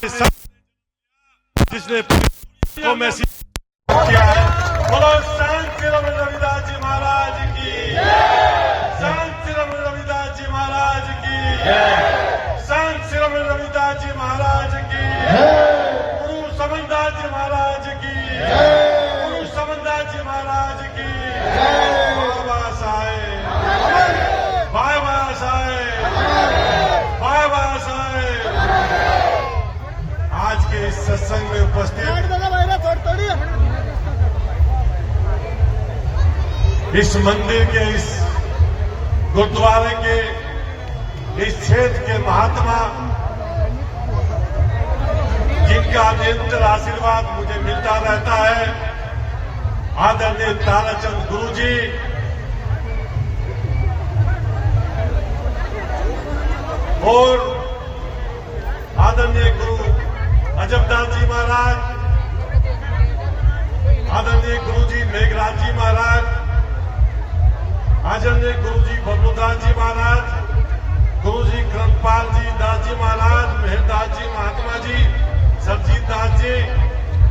जिसने को मैसेज किया है। बोलो संत श्री रविदास जी महाराज की, संत श्री रविदास जी महाराज की, संत श्री रविदास जी महाराज की, गुरु समनदास जी महाराज की, गुरु समनदास जी महाराज की। बाबा साहेब, बाबा साहेब, बाबा साहेब। आज के इस सत्संग में उपस्थित इस मंदिर के, इस गुरुद्वारे के, इस क्षेत्र के महात्मा, जिनका निरंतर आशीर्वाद मुझे मिलता रहता है, आदरणीय ताराचंद गुरु जी, और आदरणीय गुरु अजबदास जी महाराज, आदरणीय गुरु जी मेघराज जी महाराज, आदरणीय गुरु जी बबलूदास जी महाराज, गुरु जी कृपाल जी दास जी महाराज, मेहरदास जी महात्मा जी, सरजीत दास जी,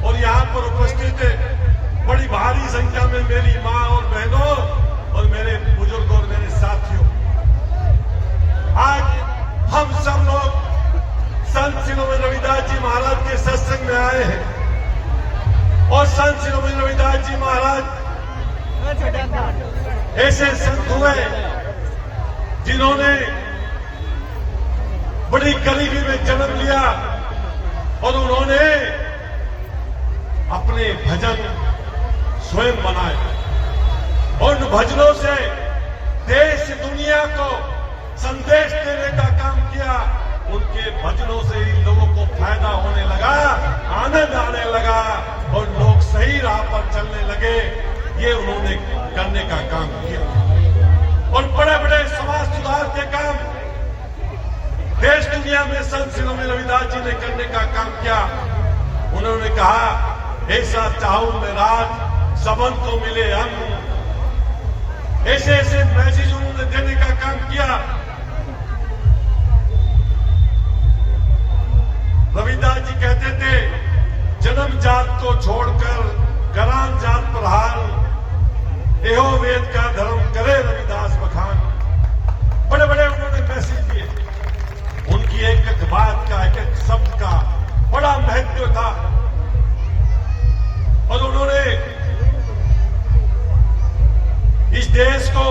और यहाँ पर उपस्थित बड़ी भारी संख्या में मेरी माँ और बहनों और मेरे बुजुर्ग और मेरे साथियों, आज हम सब लोग संत श्री रविदास जी महाराज के सत्संग में आए हैं। और संत श्री रविदास जी महाराज ऐसे संत हुए जिन्होंने बड़ी गरीबी में जन्म लिया और उन्होंने अपने भजन स्वयं बनाए और उन भजनों से देश दुनिया को संदेश देने का काम किया। उनके भजनों से ही लोगों को फायदा होने लगा, आनंद आने लगा और लोग सही राह पर चलने लगे। ये उन्होंने करने का काम किया और बड़े बड़े समाज सुधार के काम देश दुनिया में संत श्री रविदास जी ने करने का काम किया। उन्होंने कहा, ऐसा चाहूं मैं राज सबन को मिले हम। ऐसे ऐसे मैसेज उन्होंने देने का काम किया। रविदास जी कहते थे, जन्म जात को छोड़कर करान जात पर हाल, एहो वेद का धर्म करे रविदास बखान। बड़े बड़े उन्होंने मैसेज दिए। उनकी एक एक बात का, एक एक शब्द का बड़ा महत्व था और उन्होंने इस देश को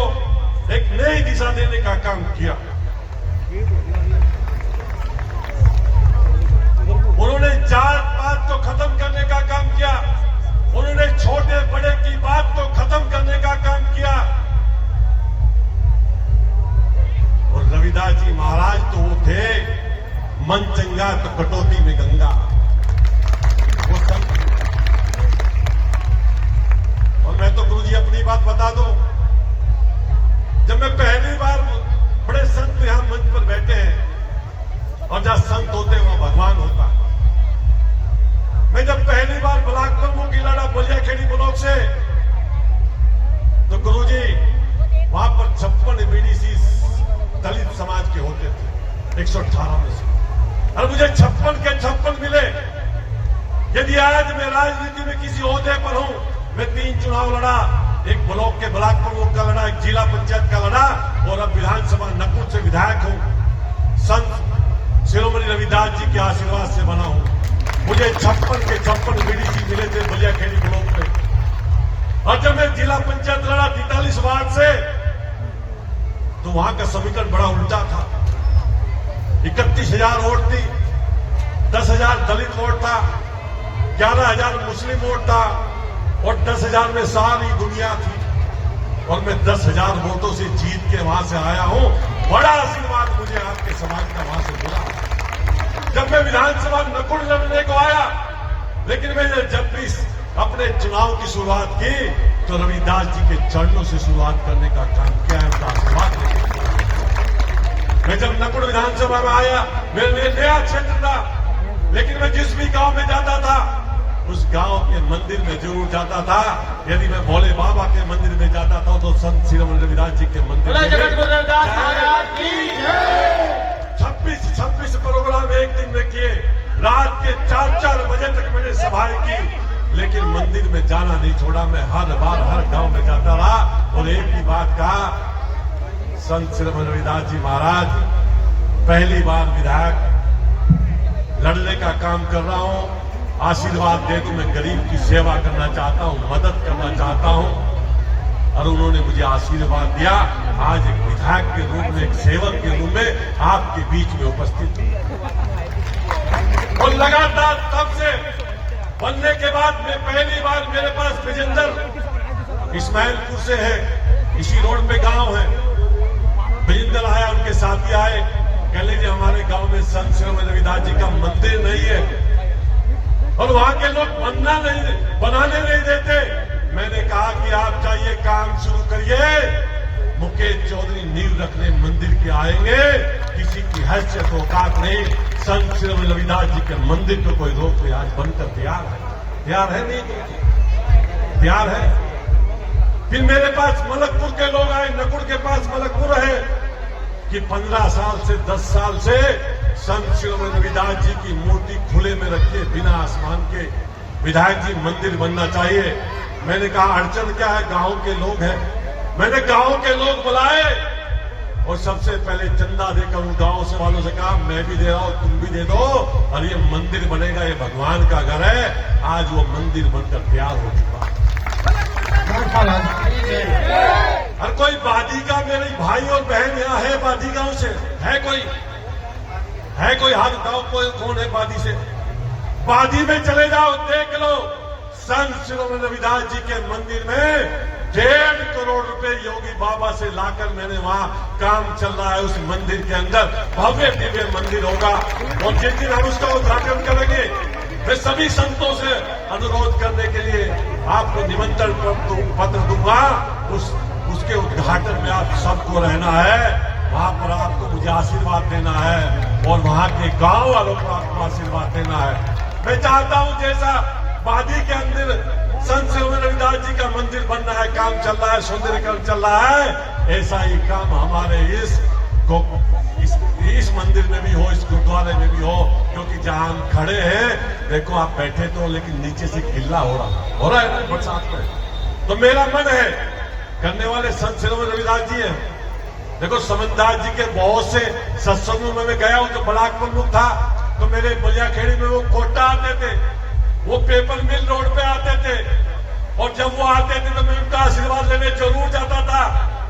एक नई दिशा देने का काम किया। उन्होंने जात पात को खत्म करने का काम किया। उन्होंने छोटे बड़े की बात को खत्म करने का काम किया। और रविदास जी महाराज तो वो थे, मन चंगा तो कटौती में गंगा। वो सब। और मैं तो गुरु जी अपनी बात बता दूं, जब मैं पहली बार, बड़े संत यहां मंच पर बैठे हैं और जहां संत होते हैं वहां भगवान होता है। मैं जब पहली बार ब्लॉक प्रमुख की लड़ा बलिया खेड़ी ब्लॉक से, तो गुरुजी वहां पर 56 बीडीसी दलित समाज के होते थे 118 में से, और मुझे 56 के 56 मिले। यदि आज मैं राजनीति में किसी ओहदे पर हूं, मैं 3 चुनाव लड़ा, एक ब्लॉक के ब्लॉक प्रमुख का लड़ा, एक जिला पंचायत का लड़ा और अब विधानसभा नकुल से विधायक हूं। संत शिरोमणि रविदास जी के आशीर्वाद से बना हूं। मुझे 56 के 56 बीडीसी मिले थे बलिया खेड़ी ब्लॉक में। और जब मैं जिला पंचायत लड़ा 43 वार्ड से, तो वहां का समीकरण बड़ा उल्टा था। 31,000 वोट थी, 10,000 दलित वोट था, 11,000 मुस्लिम वोट था और 10,000 में सारी दुनिया थी। और मैं 10,000 वोटों से जीत के वहां से आया हूं। बड़ा आशीर्वाद मुझे आपके समाज का वहां से मिला। जब मैं विधानसभा नकुल लड़ने को आया, लेकिन मैंने जब भी अपने चुनाव की शुरुआत की तो रविदास जी के चरणों से शुरुआत करने का काम किया है। उनका आशीर्वाद लेके मैं जब नकुल विधानसभा में आया, मेरे लिए नया क्षेत्र था, लेकिन मैं जिस भी गांव में जाता था उस गांव के मंदिर में जरूर जाता था। यदि मैं भोले बाबा के मंदिर में जाता था तो संत श्री रविदास जी के मंदिर में 26 प्रोग्राम एक दिन में किए। रात 4 बजे तक मैंने सभाएं की, लेकिन मंदिर में जाना नहीं छोड़ा। मैं हर बार हर गांव में जाता रहा और एक ही बात कहा, संत श्री रविदास जी महाराज, पहली बार विधायक लड़ने का काम कर रहा हूं, आशीर्वाद दे दो। मैं गरीब की सेवा करना चाहता हूं, मदद करना चाहता हूं। और उन्होंने मुझे आशीर्वाद दिया। आज एक विधायक के रूप में, एक सेवक के रूप में आपके बीच में उपस्थित हूं। और लगातार तब से बनने के बाद में पहली बार मेरे पास विजेंद्र इस्माइलपुर से है, इसी रोड पे गांव है। विजेंद्र आया, उनके साथी आए, कह लीजिए हमारे गांव में संत श्री रविदास जी का मंदिर नहीं है और वहां के लोग बनाने नहीं देते। मैंने कहा कि आप जाइए, काम शुरू करिए। मुकेश चौधरी नींव रखने मंदिर के आएंगे, किसी की हैसियत औकात नहीं। संत श्री रविदास जी के मंदिर को कोई रोक ले, आज बनकर तैयार है नहीं तैयार है। फिर मेरे पास मलकपुर के लोग आए, नकुड़ के पास मलकपुर है कि 15 साल से 10 साल से संत श्री रविदास जी की मूर्ति खुले में रखिए, बिना आसमान के। विधायक जी, मंदिर बनना चाहिए। मैंने कहा अड़चन क्या है, गांव के लोग हैं। मैंने गांव के लोग बुलाए और सबसे पहले चंदा देकर उन गांव से वालों से कहा, मैं भी दे रहा हूं, तुम भी दे दो और ये मंदिर बनेगा, ये भगवान का घर है। आज वो मंदिर बनकर तैयार हो चुका। हर कोई बादी का, मेरे भाई और बहन यहाँ है बादी गांव से, है कोई हाथ गांव कौन है बादी से? बादी में चले जाओ, देख लो। संत श्री रविदास जी के मंदिर में 1.5 करोड़ रुपए योगी बाबा से लाकर मैंने वहां काम चल रहा है। उस मंदिर के अंदर भव्य दिव्य मंदिर होगा और जिस दिन हम उसका उद्घाटन करेंगे, मैं सभी संतों से अनुरोध करने के लिए आपको निमंत्रण पत्र दूंगा। उसके उद्घाटन में आप सबको रहना है, वहां पर आपको मुझे आशीर्वाद देना है और वहां के गांव वालों को आपको आशीर्वाद देना है। मैं चाहता हूं जैसा बादी के अंदर संत श्री रविदास जी का मंदिर बन रहा है, काम चल रहा है, सौंदर्यीकरण चल रहा है, ऐसा ही काम हमारे इस मंदिर में भी हो, इस गुरुद्वारे में भी हो। क्योंकि जहां हम खड़े हैं, देखो आप बैठे तो, लेकिन नीचे से गिल्ला हो रहा है बरसात में। तो मेरा मन है, करने वाले संत श्री रविदास जी हैं। देखो समनदास जी के बहुत से सत्संगों में मैं गया हूं, जो ब्लॉक प्रमुख था, तो मेरे बलियाखेड़ी में वो कोटा आते थे, वो पेपर मिल रोड पे आते थे और जब वो आते थे तो मैं उनका आशीर्वाद लेने जरूर जाता था।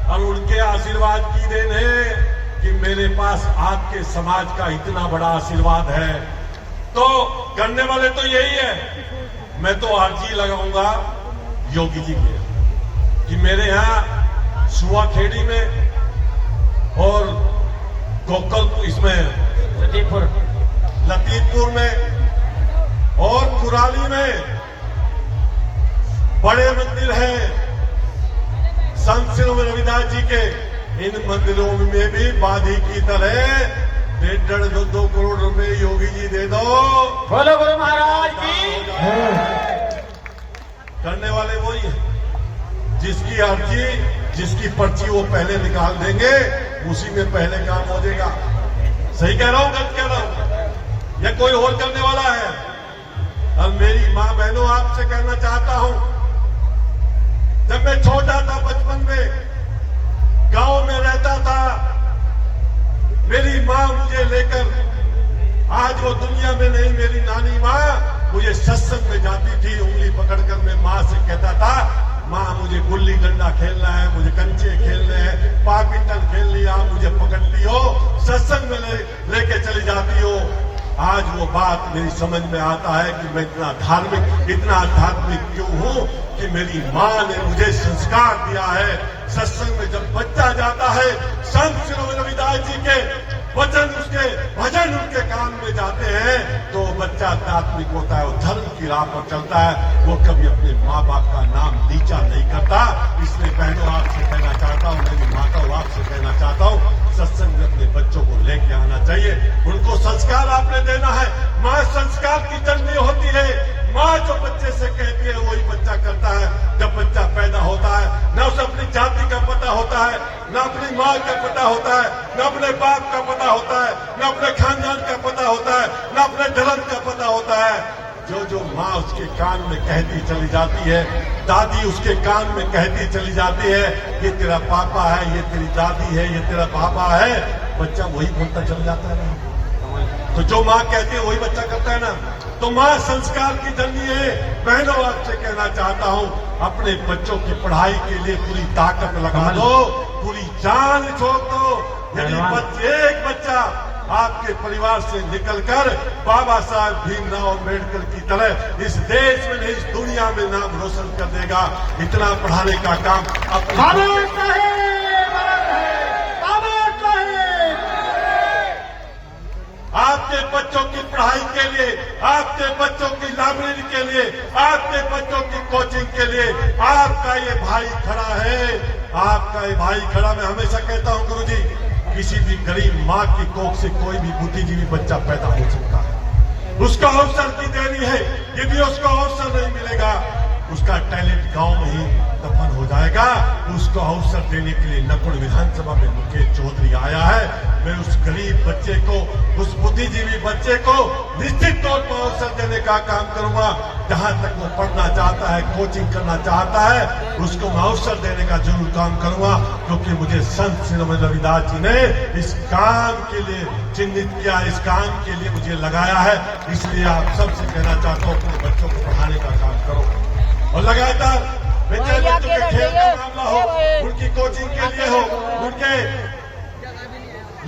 और उनके आशीर्वाद की देन है कि मेरे पास आपके समाज का इतना बड़ा आशीर्वाद है। तो करने वाले तो यही है। मैं तो अर्जी लगाऊंगा योगी जी के कि मेरे यहाँ सुआखेड़ी में और गोकल इसमें लतीफपुर में और कुराली में बड़े मंदिर हैं संत श्री रविदास जी के। इन मंदिरों में भी बादी की तरह 1.5-2 करोड़ रुपए योगी जी दे दो। बोलो गुरु महाराज की। करने वाले वही है, जिसकी अर्जी, जिसकी पर्ची वो पहले निकाल देंगे, उसी में पहले काम हो जाएगा। सही कह रहा हूं, गलत कह रहा हूं? या कोई और करने वाला है? अब मेरी मां बहनों, आपसे कहना चाहता हूं, जब मैं छोटा था, बचपन में गांव में रहता था, मेरी मां मुझे लेकर, आज वो दुनिया में नहीं, मेरी नानी मां मुझे सत्संग में जाती थी, उंगली पकड़कर मैं मां से कहता था, मां मुझे गुल्ली डंडा खेलना है, मुझे कंचे खेलने हैं, बैडमिंटन खेलनी है, आप मुझे पकड़ती हो, सत्संग में लेके चली जाती हो। आज वो बात मेरी समझ में आता है कि मैं इतना धार्मिक, इतना आध्यात्मिक क्यों हूं कि मेरी मां ने मुझे संस्कार दिया है। सत्संग में जब बच्चा जाता है, संत श्री रविदास जी के वचन, उसके भजन उनके कान में जाते हैं, तो बच्चा आध्यात्मिक होता है, वो धर्म की राह पर चलता है, वो कभी अपने माँ बाप का नाम नीचा नहीं करता। इसलिए बहनों, आपसे कहना चाहता हूँ, मेरी माता आपसे कहना चाहता हूँ, सत्संग में अपने बच्चों को लेके आना चाहिए, उनको संस्कार आपने देना है। माँ संस्कार की जननी होती है। माँ जो बच्चे से कहती है वही बच्चा करता है। जब बच्चा पैदा होता है, न उसे अपनी जाति का पता होता है, न अपनी माँ का पता होता है, न अपने बाप का पता होता है, न अपने खानदान का पता होता है, न अपने धर्म का पता होता है। जो जो माँ उसके कान में कहती चली जाती है, दादी उसके कान में कहती चली जाती है, ये तेरा पापा है, ये तेरी दादी है, ये तेरा पापा है, बच्चा वही बोलता चल जाता है ना। तो जो माँ कहती है वही बच्चा करता है ना। तो माँ संस्कार की जननी है। बहनों, आपसे कहना चाहता हूँ, अपने बच्चों की पढ़ाई के लिए पूरी ताकत लगा दो, पूरी जान छोड़ दो। यदि एक बच्चा आपके परिवार से निकलकर बाबा साहब भीमराव अम्बेडकर की तरह इस देश में नहीं, इस दुनिया में नाम रोशन कर देगा, इतना पढ़ाने का काम आपके बच्चों की पढ़ाई के लिए, आपके बच्चों की लाइब्रेरी के लिए, आपके बच्चों की कोचिंग के लिए आपका ये भाई खड़ा है। आपका ये भाई खड़ा। मैं हमेशा कहता हूं गुरुजी, किसी भी गरीब माँ की कोख से कोई भी बुद्धिजीवी बच्चा पैदा हो सकता है। उसका अवसर की देनी है। यदि उसको अवसर नहीं मिलेगा, उसका टैलेंट गांव में ही दफन हो जाएगा। उसको अवसर देने के लिए नकुड़ विधानसभा में मुकेश चौधरी आया है। मैं उस गरीब बच्चे को, उस बुद्धिजीवी बच्चे को निश्चित तौर पर अवसर देने का काम करूंगा। जहां तक वो पढ़ना चाहता है, कोचिंग करना चाहता है, उसको मैं अवसर देने का जरूर काम करूंगा, क्योंकि मुझे संत शिरोमणि रविदास जी ने इस काम के लिए चिन्हित किया, इस काम के लिए मुझे लगाया है। इसलिए आप सबसे कहना चाहता हूँ, अपने बच्चों को पढ़ाने का काम करो और लगातार बच्चों के खेल का मामला हो, उनकी कोचिंग के लिए हो, उनके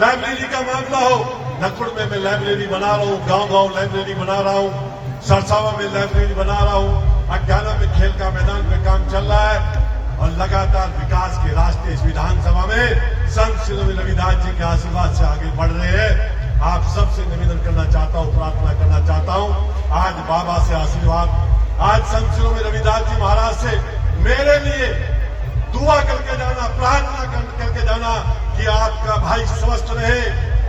लाइब्रेरी का मामला हो। नकुड़ में मैं लाइब्रेरी बना रहा हूँ, गांव-गांव लाइब्रेरी बना रहा हूँ, सरसावा में लाइब्रेरी बना रहा हूँ, अज्ञाना में खेल का मैदान पे काम चल रहा है और लगातार विकास के रास्ते इस विधानसभा में संत शिरोमणि रविदास जी के आशीर्वाद से आगे बढ़ रहे हैं। आप सबसे निवेदन करना चाहता हूँ, प्रार्थना करना चाहता हूँ, आज बाबा से आशीर्वाद, आज संत शिरोमणि रविदास जी महाराज से मेरे लिए दुआ करके जाना, प्रार्थना करके जाना कि आपका भाई स्वस्थ रहे,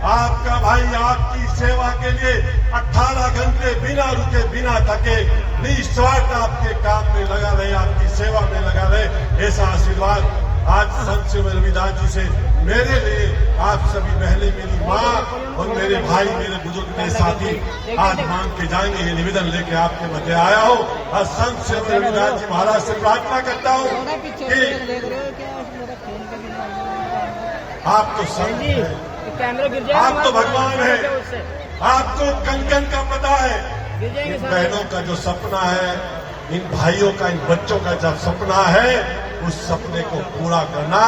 आपका भाई आपकी सेवा के लिए 18 घंटे बिना रुके, बिना थके, निस्वार्थ आपके काम में लगा रहे, आपकी सेवा में लगा रहे। ऐसा आशीर्वाद आज संत शिरोमणि रविदास जी से मेरे लिए, आप सभी बहनें, मेरी माँ और मेरे भाई, मेरे बुजुर्ग, मेरे साथी आज मांग के जाएंगे। ये निवेदन लेके आपके मध्य आया हो और संत शिरोमणि रविदास जी महाराज से प्रार्थना करता हूँ कि आप तो संत हैं, आप तो भगवान हैं, आपको कण-कण का पता है। इन बहनों का जो सपना है, इन भाइयों का, इन बच्चों का जब सपना है, उस सपने को पूरा करना,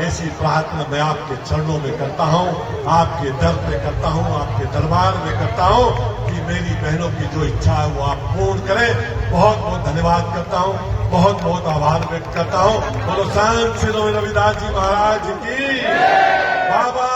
ऐसी प्रार्थना मैं आपके चरणों में करता हूँ, आपके दर पे करता हूँ, आपके दरबार में करता हूँ कि मेरी बहनों की जो इच्छा है वो आप पूर्ण करें। बहुत बहुत धन्यवाद करता हूँ, बहुत बहुत आभार व्यक्त करता हूँ। बोलो संत शिरोमणि रविदास जी महाराज की, बाबा